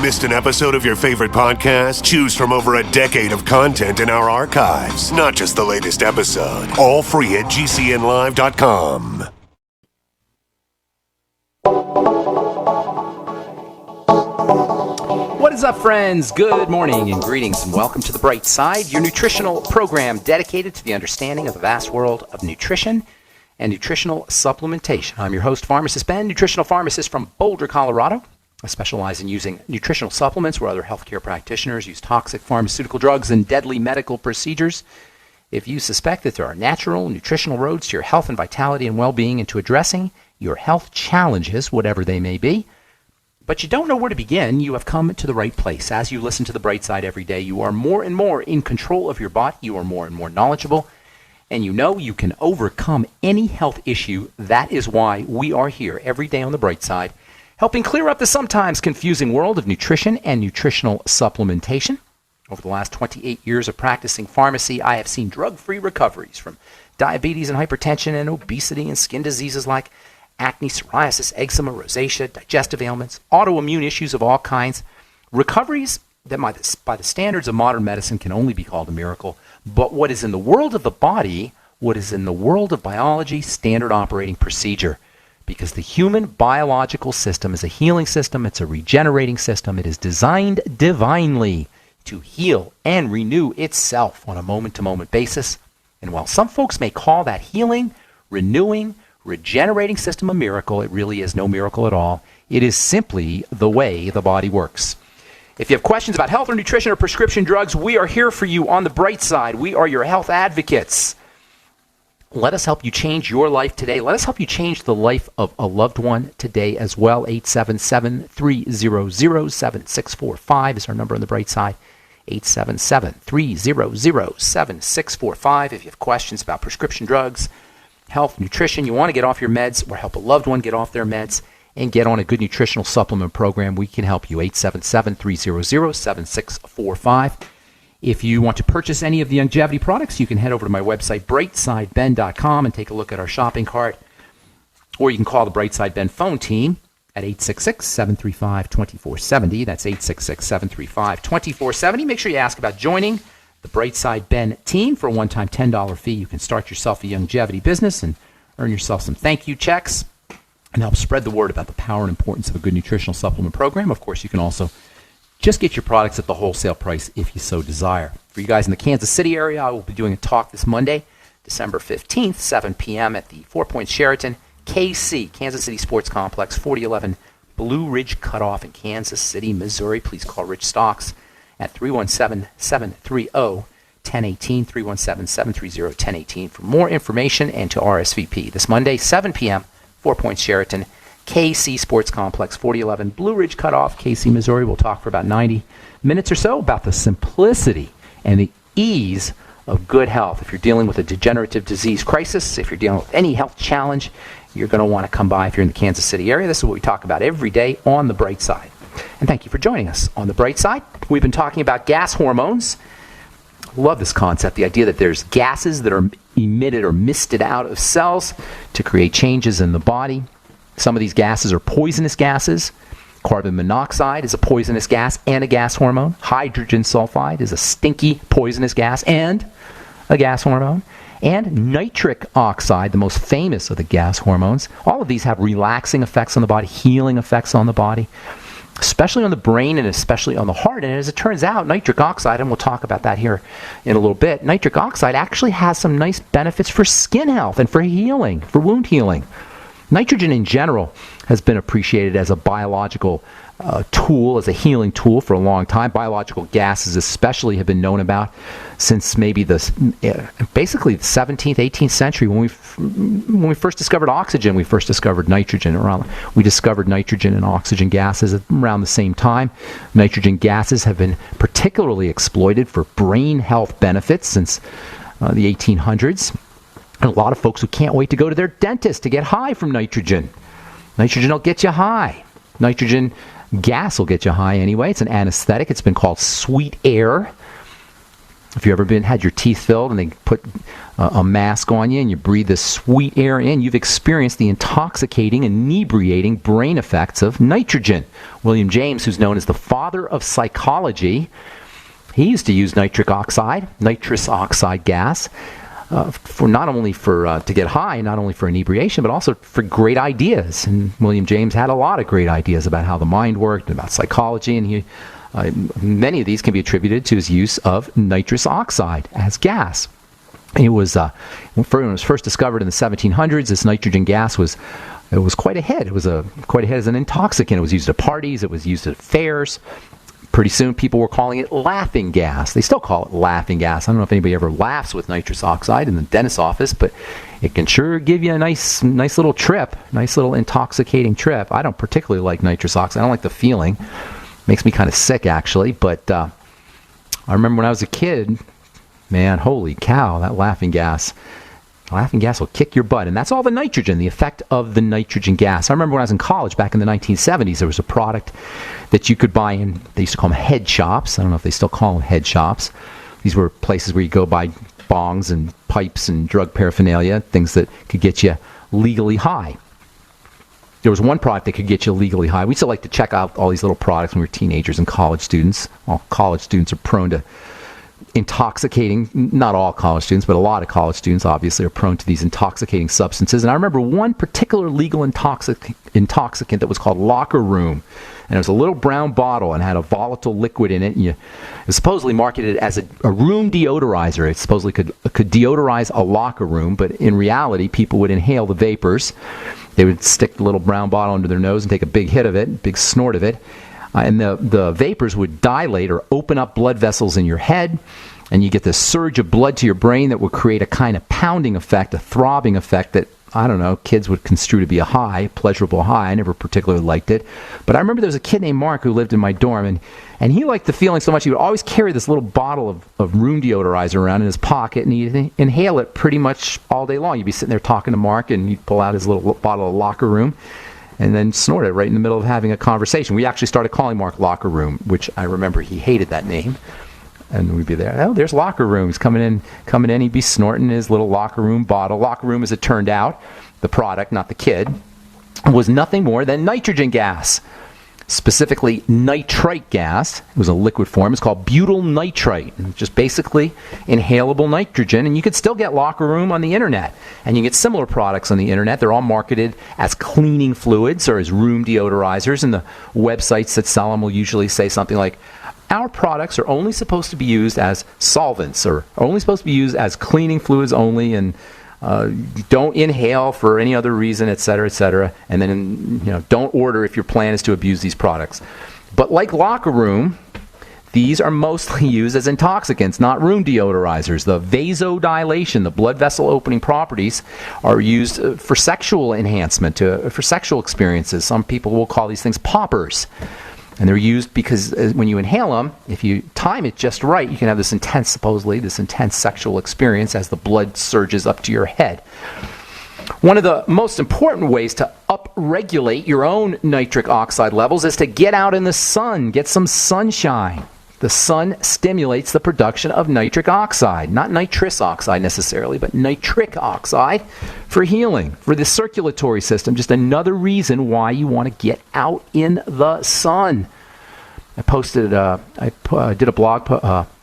Missed an episode of your favorite podcast? Choose from over a decade of content in our archives, not just the latest episode. All free at GCNlive.com. What is up, friends? Good morning and greetings, and welcome to The Bright Side, your nutritional program dedicated to the understanding of the vast world of nutrition and nutritional supplementation. I'm your host, Pharmacist Ben, nutritional pharmacist from Boulder, Colorado. I specialize in using nutritional supplements where other healthcare practitioners use toxic pharmaceutical drugs and deadly medical procedures. If you suspect that there are natural, nutritional roads to your health and vitality and well-being and to addressing your health challenges, whatever they may be, but you don't know where to begin, you have come to the right place. As you listen to The Bright Side every day, you are more and more in control of your body, you are more and more knowledgeable, and you know you can overcome any health issue. That is why we are here every day on The Bright Side, helping clear up the sometimes confusing world of nutrition and nutritional supplementation. Over the last 28 years of practicing pharmacy, I have seen drug-free recoveries from diabetes and hypertension and obesity and skin diseases like acne, psoriasis, eczema, rosacea, digestive ailments, autoimmune issues of all kinds. Recoveries that by the standards of modern medicine can only be called a miracle. But what is in the world of the body, what is in the world of biology, standard operating procedure. Because the human biological system is a healing system, it's a regenerating system, it is designed divinely to heal and renew itself on a moment-to-moment basis. And while some folks may call that healing, renewing, regenerating system a miracle, it really is no miracle at all. It is simply the way the body works. If you have questions about health or nutrition or prescription drugs, we are here for you on The Bright Side. We are your health advocates. Let us help you change your life today. Let us help you change the life of a loved one today as well. 877-300-7645 is our number on The Bright Side. 877-300-7645. If you have questions about prescription drugs, health, nutrition, you want to get off your meds or help a loved one get off their meds and get on a good nutritional supplement program, we can help you. 877-300-7645. If you want to purchase any of the longevity products, you can head over to my website, brightsideben.com, and take a look at our shopping cart. Or you can call the Brightside Ben phone team at 866-735-2470. That's 866-735-2470. Make sure you ask about joining the Brightside Ben team for a one-time $10 fee. You can start yourself a longevity business and earn yourself some thank you checks and help spread the word about the power and importance of a good nutritional supplement program. Of course, you can also just get your products at the wholesale price if you so desire. For you guys in the Kansas City area, I will be doing a talk this Monday, December 15th, 7 p.m. at the Four Points Sheraton, KC, Kansas City Sports Complex, 4011 Blue Ridge Cutoff in Kansas City, Missouri. Please call Rich Stocks at 317-730-1018, 317-730-1018 for more information and to RSVP. This Monday, 7 p.m., 4 Points Sheraton, KC Sports Complex, 4011 Blue Ridge Cutoff, KC, Missouri. We'll talk for about 90 minutes or so about the simplicity and the ease of good health. If you're dealing with a degenerative disease crisis, if you're dealing with any health challenge, you're going to want to come by if you're in the Kansas City area. This is what we talk about every day on The Bright Side. And thank you for joining us on The Bright Side. We've been talking about gas hormones. Love this concept, the idea that there's gases that are emitted or misted out of cells to create changes in the body. Some of these gases are poisonous gases. Carbon monoxide is a poisonous gas and a gas hormone. Hydrogen sulfide is a stinky poisonous gas and a gas hormone. And nitric oxide, the most famous of the gas hormones. All of these have relaxing effects on the body, healing effects on the body, especially on the brain and especially on the heart. And as it turns out, nitric oxide, and we'll talk about that here in a little bit, nitric oxide actually has some nice benefits for skin health and for healing, for wound healing. Nitrogen in general has been appreciated as a biological tool, as a healing tool for a long time. Biological gases especially have been known about since maybe basically the 17th, 18th century when we first discovered oxygen, we first discovered nitrogen. We discovered nitrogen and oxygen gases around the same time. Nitrogen gases have been particularly exploited for brain health benefits since the 1800s. And a lot of folks who can't wait to go to their dentist to get high from nitrogen. Nitrogen will get you high. Nitrogen gas will get you high anyway. It's an anesthetic. It's been called sweet air. If you ever had your teeth filled and they put a mask on you and you breathe this sweet air in, you've experienced the intoxicating, inebriating brain effects of nitrogen. William James, who's known as the father of psychology, he used to use nitrous oxide gas, for not only to get high, not only for inebriation, but also for great ideas. And William James had a lot of great ideas about how the mind worked, about psychology, and many of these can be attributed to his use of nitrous oxide as gas. It was when it was first discovered in the 1700s. This nitrogen gas was quite ahead. It was quite ahead as an intoxicant. It was used at parties. It was used at fairs. Pretty soon, people were calling it laughing gas. They still call it laughing gas. I don't know if anybody ever laughs with nitrous oxide in the dentist's office, but it can sure give you a nice little trip, nice little intoxicating trip. I don't particularly like nitrous oxide. I don't like the feeling. Makes me kind of sick, actually. But I remember when I was a kid, man, holy cow, that laughing gas will kick your butt. And that's all the nitrogen, the effect of the nitrogen gas. I remember when I was in college back in the 1970s, there was a product that you could buy in, they used to call them head shops. I don't know if they still call them head shops. These were places where you go buy bongs and pipes and drug paraphernalia, things that could get you legally high. There was one product that could get you legally high. We used to like to check out all these little products when we were teenagers and college students. Well, college students are prone to intoxicating, not all college students, but a lot of college students obviously are prone to these intoxicating substances. And I remember one particular legal intoxicant that was called Locker Room. And it was a little brown bottle and had a volatile liquid in it. And it was supposedly marketed as a room deodorizer. It supposedly could deodorize a locker room, but in reality, people would inhale the vapors. They would stick the little brown bottle under their nose and take a big hit of it, big snort of it. And the vapors would dilate or open up blood vessels in your head, and you get this surge of blood to your brain that would create a kind of pounding effect, a throbbing effect that, I don't know, kids would construe to be a high, pleasurable high. I never particularly liked it. But I remember there was a kid named Mark who lived in my dorm, and he liked the feeling so much he would always carry this little bottle of room deodorizer around in his pocket, and he'd inhale it pretty much all day long. You'd be sitting there talking to Mark, and he'd pull out his little bottle of Locker Room, and then snort it right in the middle of having a conversation. We actually started calling Mark Locker Room, which I remember he hated that name. And we'd be there. Oh, there's Locker Room. He's coming in. He'd be snorting his little Locker Room bottle. Locker Room, as it turned out, the product, not the kid, was nothing more than nitrogen gas. Specifically, nitrite gas. It was a liquid form. It's called butyl nitrite. Just basically inhalable nitrogen. And you could still get Locker Room on the internet. And you can get similar products on the internet. They're all marketed as cleaning fluids or as room deodorizers. And the websites that sell them will usually say something like, our products are only supposed to be used as solvents, or are only supposed to be used as cleaning fluids only, and don't inhale for any other reason, etc., etc. And then, don't order if your plan is to abuse these products. But like Locker Room, these are mostly used as intoxicants, not room deodorizers. The vasodilation, the blood vessel opening properties, are used for sexual enhancement, for sexual experiences. Some people will call these things poppers. And they're used because when you inhale them, if you time it just right, you can have this intense sexual experience as the blood surges up to your head. One of the most important ways to upregulate your own nitric oxide levels is to get out in the sun, get some sunshine. The sun stimulates the production of nitric oxide, not nitrous oxide necessarily, but nitric oxide for healing, for the circulatory system. Just another reason why you want to get out in the sun. I did a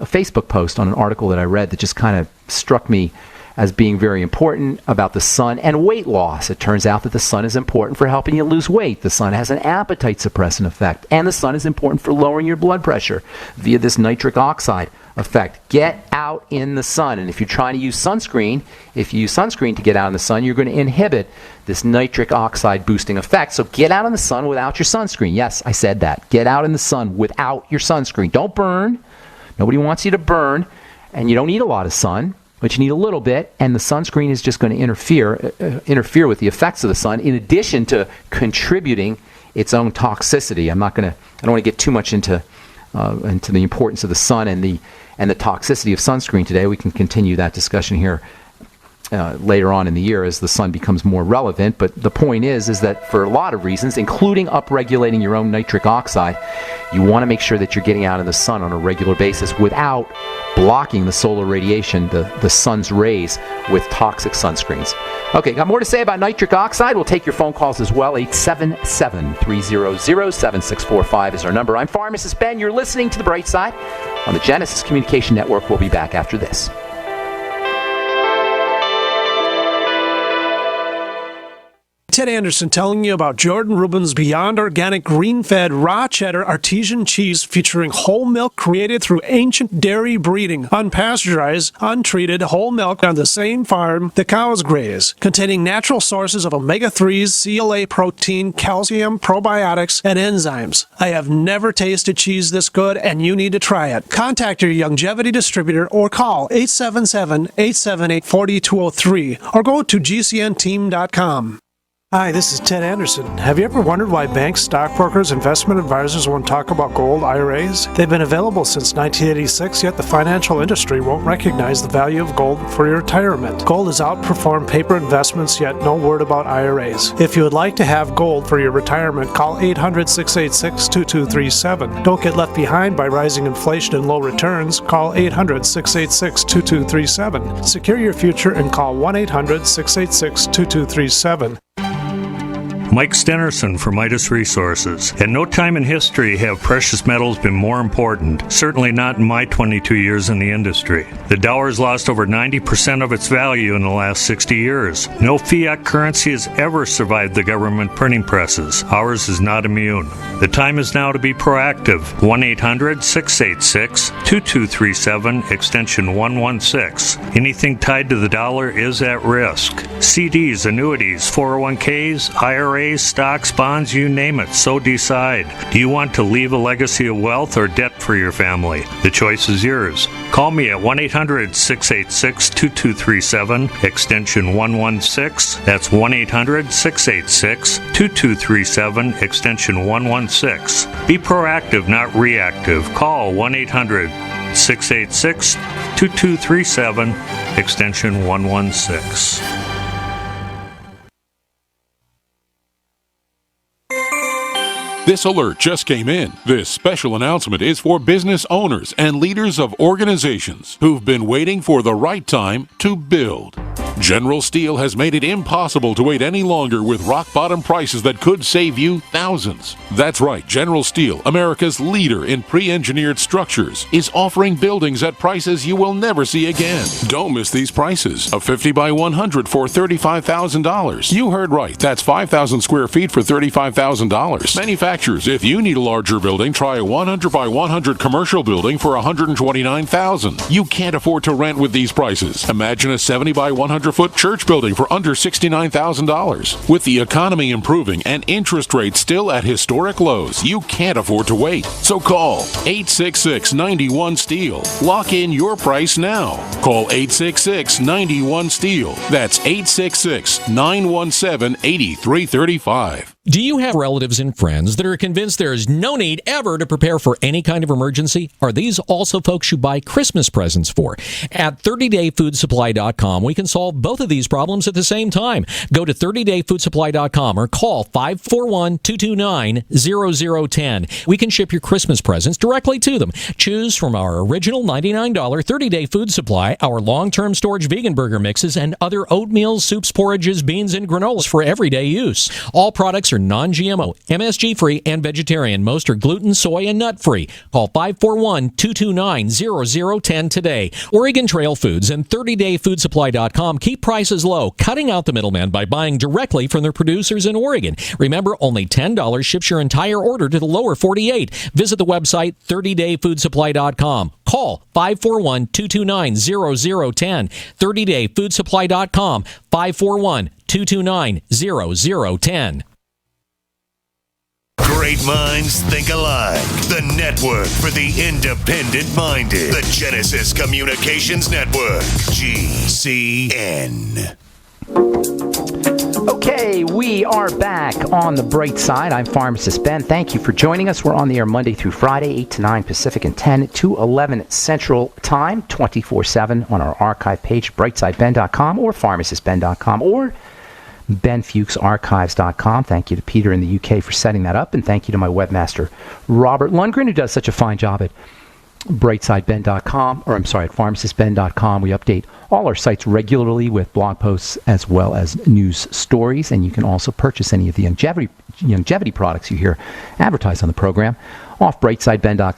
Facebook post on an article that I read that just kind of struck me as being very important about the sun and weight loss. It turns out that the sun is important for helping you lose weight. The sun has an appetite suppressant effect, and the sun is important for lowering your blood pressure via this nitric oxide effect. Get out in the sun. And if you're trying to use sunscreen, if you use sunscreen to get out in the sun, you're going to inhibit this nitric oxide boosting effect. So get out in the sun without your sunscreen. Yes, I said that. Get out in the sun without your sunscreen. Don't burn. Nobody wants you to burn, and you don't need a lot of sun, but you need a little bit, and the sunscreen is just going to interfere with the effects of the sun, in addition to contributing its own toxicity. I don't want to get too much into the importance of the sun and the toxicity of sunscreen today. We can continue that discussion here later on in the year as the sun becomes more relevant. But the point is that for a lot of reasons, including upregulating your own nitric oxide, you want to make sure that you're getting out in the sun on a regular basis without blocking the solar radiation, the sun's rays, with toxic sunscreens. Okay, got more to say about nitric oxide. We'll take your phone calls as well. 877-300-7645 is our number. I'm Pharmacist Ben. You're listening to The Bright Side on the Genesis Communication Network. We'll be back after this. Ted Anderson telling you about Jordan Rubin's Beyond Organic Green-Fed Raw Cheddar Artesian Cheese featuring whole milk created through ancient dairy breeding, unpasteurized, untreated whole milk on the same farm the cows graze, containing natural sources of omega-3s, CLA protein, calcium, probiotics, and enzymes. I have never tasted cheese this good, and you need to try it. Contact your longevity distributor or call 877-878-4203 or go to gcnteam.com. Hi, this is Ted Anderson. Have you ever wondered why banks, stockbrokers, investment advisors won't talk about gold IRAs? They've been available since 1986, yet the financial industry won't recognize the value of gold for your retirement. Gold has outperformed paper investments, yet no word about IRAs. If you would like to have gold for your retirement, call 800-686-2237. Don't get left behind by rising inflation and low returns. Call 800-686-2237. Secure your future and call 1-800-686-2237. Mike Stenerson from Midas Resources. At no time in history have precious metals been more important, certainly not in my 22 years in the industry. The dollar has lost over 90% of its value in the last 60 years. No fiat currency has ever survived the government printing presses. Ours is not immune. The time is now to be proactive. 1-800-686-2237, extension 116. Anything tied to the dollar is at risk. CDs, annuities, 401ks, IRAs, stocks, bonds, you name it, so decide. Do you want to leave a legacy of wealth or debt for your family? The choice is yours. Call me at 1-800-686-2237, extension 116. That's 1-800-686-2237, extension 116. Be proactive, not reactive. Call 1-800-686-2237, extension 116. This alert just came in. This special announcement is for business owners and leaders of organizations who've been waiting for the right time to build. General Steel has made it impossible to wait any longer with rock-bottom prices that could save you thousands. That's right, General Steel, America's leader in pre-engineered structures, is offering buildings at prices you will never see again. Don't miss these prices. A 50 by 100 for $35,000. You heard right, that's 5,000 square feet for $35,000. Manufacturers, if you need a larger building, try a 100 by 100 commercial building for $129,000. You can't afford to rent with these prices. Imagine a 70 by 100-foot church building for under $69,000. With the economy improving and interest rates still at historic lows, you can't afford to wait. So call 866-91-STEEL. Lock in your price now. Call 866-91-STEEL. That's 866-917-8335. Do you have relatives and friends that are convinced there is no need ever to prepare for any kind of emergency? Are these also folks you buy Christmas presents for? At 30dayfoodsupply.com, we can solve both of these problems at the same time. Go to 30dayfoodsupply.com or call 541-229-0010. We can ship your Christmas presents directly to them. Choose from our original $99 30-day food supply, our long-term storage vegan burger mixes, and other oatmeal, soups, porridges, beans, and granolas for everyday use. All products are non-GMO, MSG-free, and vegetarian. Most are gluten, soy, and nut-free. Call 541-229-0010 today. Oregon Trail Foods and 30dayfoodsupply.com keep prices low, cutting out the middleman by buying directly from their producers in Oregon. Remember, only $10 ships your entire order to the lower 48. Visit the website 30dayfoodsupply.com. Call 541-229-0010. 30dayfoodsupply.com, 541-229-0010. Great minds think alike. The network for the independent-minded. The Genesis Communications Network. GCN. Okay, we are back on the bright side. I'm Pharmacist Ben. Thank you for joining us. We're on the air Monday through Friday, 8 to 9 Pacific and 10 to 11 Central Time, 24/7 on our archive page, brightsideben.com or pharmacistben.com or benfuchsarchives.com. Thank you to Peter in the UK for setting that up, and thank you to my webmaster, Robert Lundgren, who does such a fine job at brightsideben.com, or I'm sorry, at pharmacistben.com. We update all our sites regularly with blog posts as well as news stories, and you can also purchase any of the longevity products you hear advertised on the program off brightsideben.com.